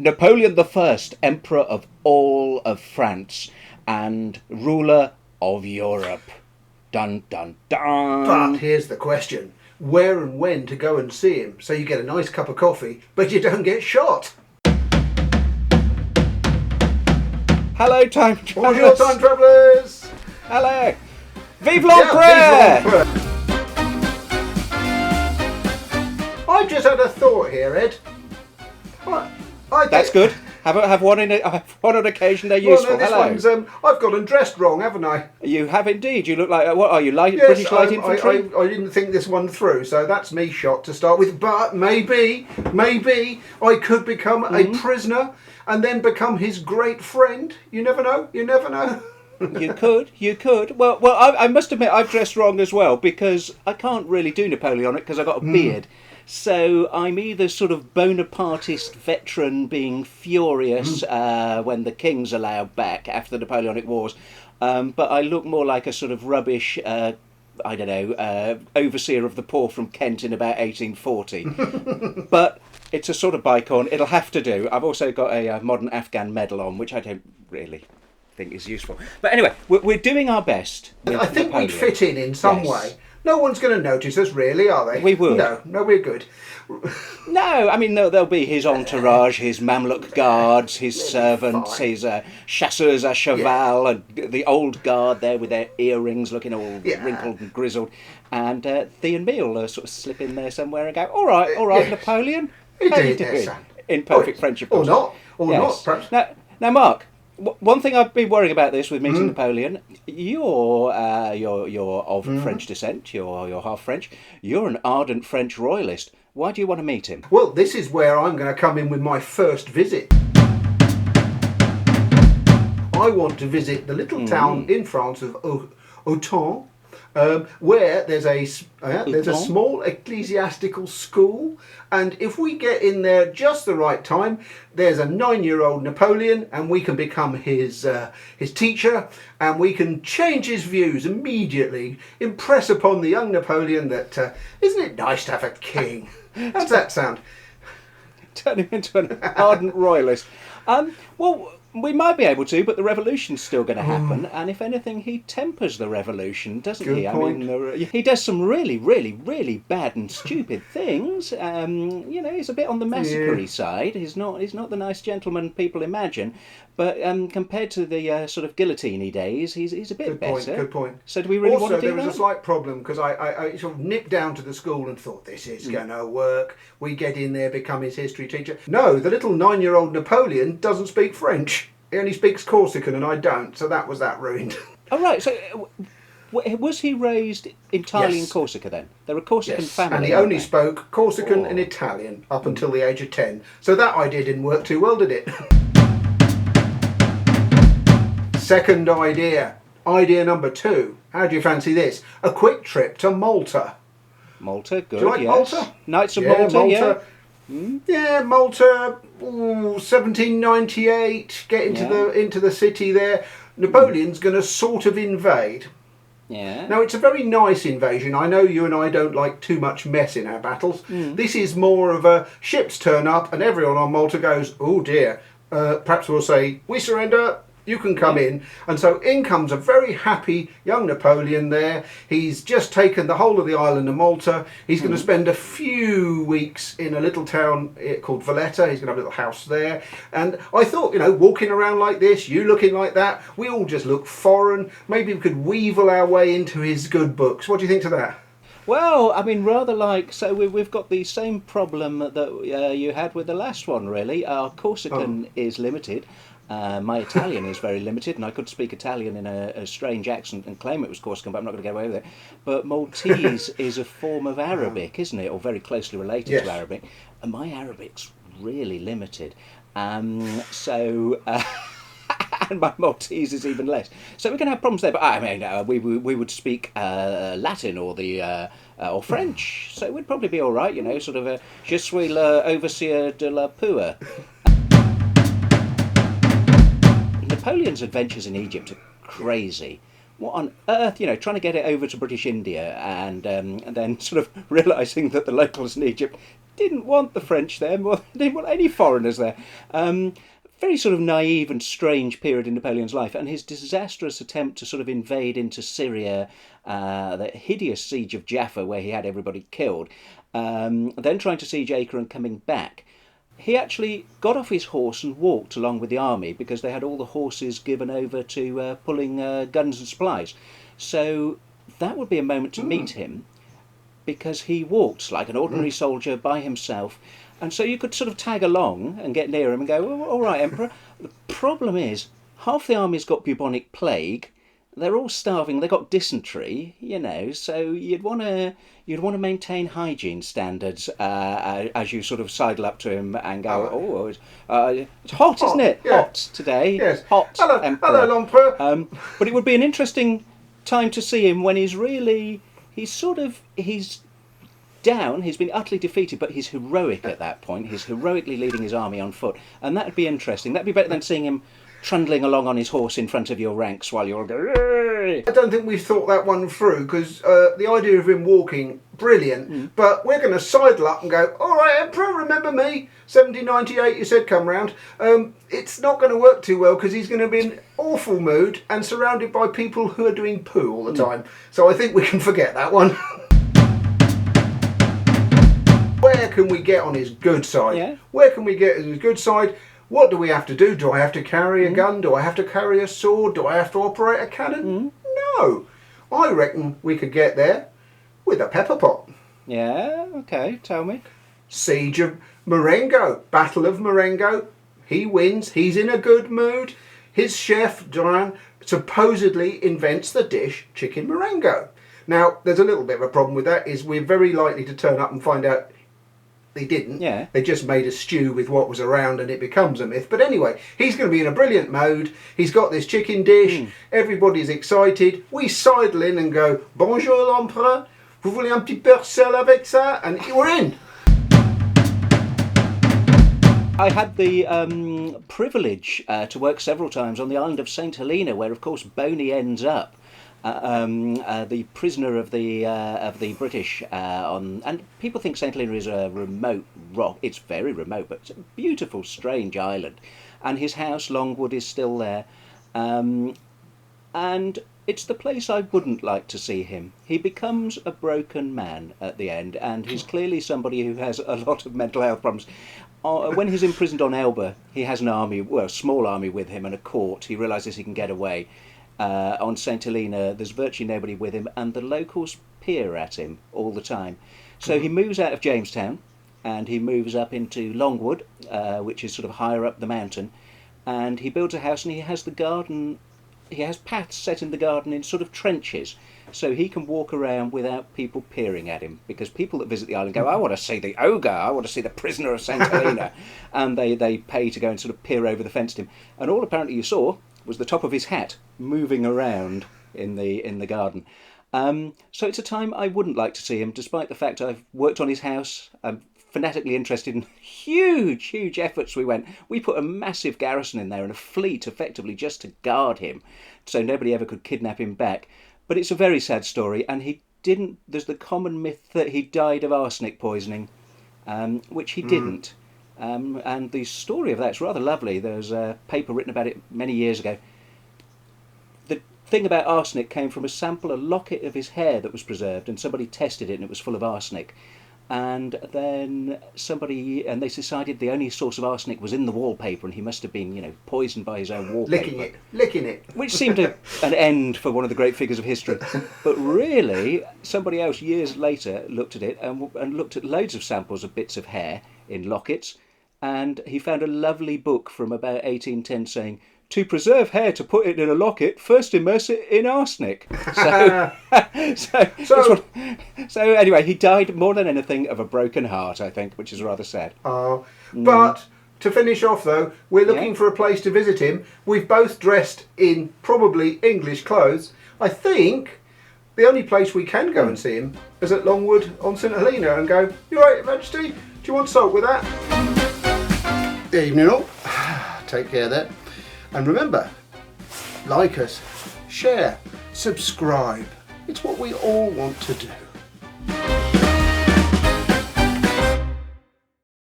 Napoleon the First, Emperor of all of France and ruler of Europe. Dun dun But dun. here's the question. Where and when to go and see him so you get a nice cup of coffee, but you don't get shot? Hello, time travellers. Bonjour, time travellers. Hello. Vive l'Empereur! Vive l'Empereur. I've just had a thought here, Ed. That's good. Have one on occasion. They're useful. Well, no, this Hello. one's, I've got undressed wrong, haven't I? You have indeed. You look like what are you? Yes, British light infantry. I didn't think this one through, so that's me shot to start with. But maybe I could become a prisoner and then become his great friend. You never know. You never know. You could. Well, I must admit I've dressed wrong as well because I can't really do Napoleonic because I've got a beard. So I'm either sort of Bonapartist veteran being furious when the king's allowed back after the Napoleonic Wars, but I look more like a sort of rubbish, I don't know, overseer of the poor from Kent in about 1840. But it's a sort of bicon. It'll have to do. I've also got a modern Afghan medal on, which I don't really think is useful. But anyway, we're doing our best. I think we'd fit in some way. No one's going to notice us, really, are they? We would. No, we're good. No, I mean, there'll be his entourage, his Mamluk guards, his servants, his chasseurs à cheval, and the old guard there with their earrings looking all wrinkled and grizzled. And Thea and me will sort of slip in there somewhere and go, all right, Napoleon. How you doing? In perfect French, of course. Or not, perhaps. Now, Mark, one thing I've been worrying about this with meeting Napoleon, you're of French descent, you're half French, you're an ardent French royalist. Why do you want to meet him? Well, this is where I'm going to come in with my first visit. I want to visit the little town in France of Autun, where there's a small ecclesiastical school, and if we get in there just the right time, there's a 9-year-old Napoleon, and we can become his teacher, and we can change his views immediately, impress upon the young Napoleon that isn't it nice to have a king? How's that sound? Turn him into an ardent royalist. Well, we might be able to, but the revolution's still going to happen, and if anything, he tempers the revolution, doesn't he? Point. I mean, he does some really, really, really bad and stupid things. He's a bit on the massacre-y side. He's not the nice gentleman people imagine, but compared to the sort of guillotine days, he's a bit better. Good point. So do we really want to do that? Also, there was a slight problem because I sort of nipped down to the school and thought, this is going to work. We get in there, become his history teacher. No, the little 9-year-old Napoleon doesn't speak French. He only speaks Corsican and I don't, so that was that ruined. Oh, right, so was he raised entirely in Corsica then? They're a Corsican family. And he only spoke Corsican and Italian up until the age of 10. So that idea didn't work too well, did it? Second idea. Idea number 2. How do you fancy this? A quick trip to Malta. Malta, good. Do you like Malta? Knights of Malta. Yeah, Malta. 1798. Get into the city there. Napoleon's going to sort of invade. Yeah. Now, it's a very nice invasion. I know you and I don't like too much mess in our battles. This is more of a ships turn up and everyone on Malta goes, oh dear. Perhaps we'll say, we surrender. You can come in. And so in comes a very happy young Napoleon there. He's just taken the whole of the island of Malta. He's going to spend a few weeks in a little town called Valletta. He's going to have a little house there. And I thought, walking around like this, you looking like that, we all just look foreign. Maybe we could weevil our way into his good books. What do you think to that? Well, I mean, rather like, so we've got the same problem that you had with the last one, really. Our Corsican is limited. My Italian is very limited, and I could speak Italian in a strange accent and claim it was Corsican, but I'm not going to get away with it. But Maltese is a form of Arabic, isn't it? Or very closely related to Arabic. And my Arabic's really limited. And my Maltese is even less. So we're going to have problems there. But I mean, we would speak Latin or or French, so it would probably be all right. Sort of a je suis l'overseer de la poor. Napoleon's adventures in Egypt are crazy. What on earth, trying to get it over to British India and then sort of realising that the locals in Egypt didn't want the French there, more than he didn't want any foreigners there. Very sort of naive and strange period in Napoleon's life, and his disastrous attempt to sort of invade into Syria, the hideous siege of Jaffa where he had everybody killed, then trying to siege Acre and coming back. He actually got off his horse and walked along with the army because they had all the horses given over to pulling guns and supplies. So that would be a moment to meet him, because he walked like an ordinary soldier by himself. And so you could sort of tag along and get near him and go, all right, Emperor. The problem is, half the army's got bubonic plague. They're all starving. They've got dysentery, so you'd want to maintain hygiene standards as you sort of sidle up to him and go, it's hot, isn't it? Yeah. Hot today. Yes. Hot, Hello, Emperor. hello, L'Empereur. But it would be an interesting time to see him when he's down, he's been utterly defeated, but he's heroic at that point. He's heroically leading his army on foot, and that'd be interesting. That'd be better than seeing him trundling along on his horse in front of your ranks while you're going, "Hey!" I don't think we've thought that one through, because the idea of him walking, brilliant, but we're going to sidle up and go, all right, Emperor, remember me? 1798, you said come round. It's not going to work too well, because he's going to be in awful mood and surrounded by people who are doing poo all the time. So I think we can forget that one. Where can we get on his good side? Yeah. Where can we get on his good side? What do we have to do? Do I have to carry a gun? Do I have to carry a sword? Do I have to operate a cannon? No. I reckon we could get there with a pepper pot. Yeah, okay, tell me. Siege of Marengo. Battle of Marengo. He wins. He's in a good mood. His chef, John, supposedly invents the dish chicken Marengo. Now, there's a little bit of a problem with that, is we're very likely to turn up and find out they didn't. Yeah. They just made a stew with what was around and it becomes a myth. But anyway, he's going to be in a brilliant mode. He's got this chicken dish. Everybody's excited. We sidle in and go, bonjour l'empereur, vous voulez un petit percel avec ça? And we're in. I had the privilege to work several times on the island of St Helena, where of course BONEY ends up. The prisoner of the British and people think St Helena is a remote rock. It's very remote, but it's a beautiful, strange island, and his house Longwood is still there, and it's the place I wouldn't like to see him. He becomes a broken man at the end, and he's clearly somebody who has a lot of mental health problems. When he's imprisoned on Elba, he has an army, well, a small army with him and a court. He realises he can get away. On St Helena, there's virtually nobody with him, and the locals peer at him all the time. So he moves out of Jamestown, and he moves up into Longwood, which is sort of higher up the mountain, and he builds a house, and he has the garden. He has paths set in the garden in sort of trenches, so he can walk around without people peering at him, because people that visit the island go, I want to see the ogre, I want to see the prisoner of St Helena, and they pay to go and sort of peer over the fence at him. And all apparently you saw was the top of his hat moving around in the garden. So it's a time I wouldn't like to see him, despite the fact I've worked on his house. I'm fanatically interested in huge efforts we went. We put a massive garrison in there and a fleet effectively just to guard him, so nobody ever could kidnap him back. But it's a very sad story, and he didn't. There's the common myth that he died of arsenic poisoning, which he didn't. And the story of that's rather lovely. There's a paper written about it many years ago. The thing about arsenic came from a locket of his hair that was preserved, and somebody tested it and it was full of arsenic. And then they decided the only source of arsenic was in the wallpaper, and he must have been, poisoned by his own wallpaper. Licking it. Which seemed an end for one of the great figures of history. But really, somebody else years later looked at it and looked at loads of samples of bits of hair in lockets, and he found a lovely book from about 1810 saying, to preserve hair to put it in a locket, first immerse it in arsenic. So anyway, he died more than anything of a broken heart, I think, which is rather sad. But to finish off though, we're looking for a place to visit him. We've both dressed in probably English clothes. I think the only place we can go and see him is at Longwood on St Helena and go, you right, Majesty? Do you want salt with that? Evening all. Take care there. And remember, like us, share, subscribe. It's what we all want to do.